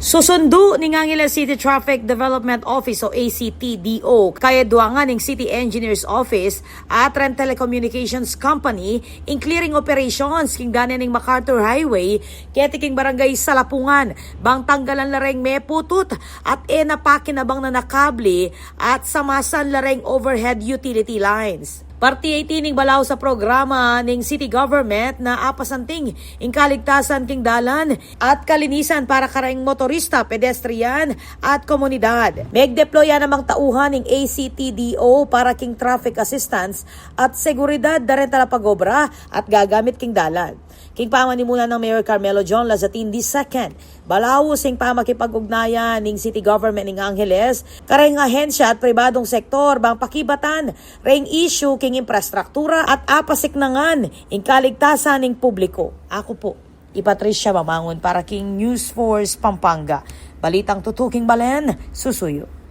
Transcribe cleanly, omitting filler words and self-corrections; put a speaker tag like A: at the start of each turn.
A: Susundo ni Angeles City Traffic Development Office o ACTDO kaya duwangan ng City Engineers Office at Trend Telecommunications Company in clearing operations king danen ng MacArthur Highway ketiking barangay Salapungan bang tanggalan lareng may putut at napakinabang na nakabli at samasan lareng overhead utility lines. Parti ay tining balaw sa programa ng city government na apasanting ing kaligtasan king dalan at kalinisan para karaing motorista, pedestrian at komunidad. Meg-deploya namang tauhan ng ACTDO para king traffic assistance at seguridad daren talapagobra at gagamit king dalan. King pamanimunan ng Mayor Carmelo John Lazatin II, balaw sing pamakipag-ugnayan ng city government ng Angeles, kareng ahensya at pribadong sektor bang pakibatan ring issue king infrastruktura at apasiknangan ing kaligtasan ng publiko. Ako po, Patricia Mamangon para king News Force Pampanga. Balitang tutuking balen, susuyo.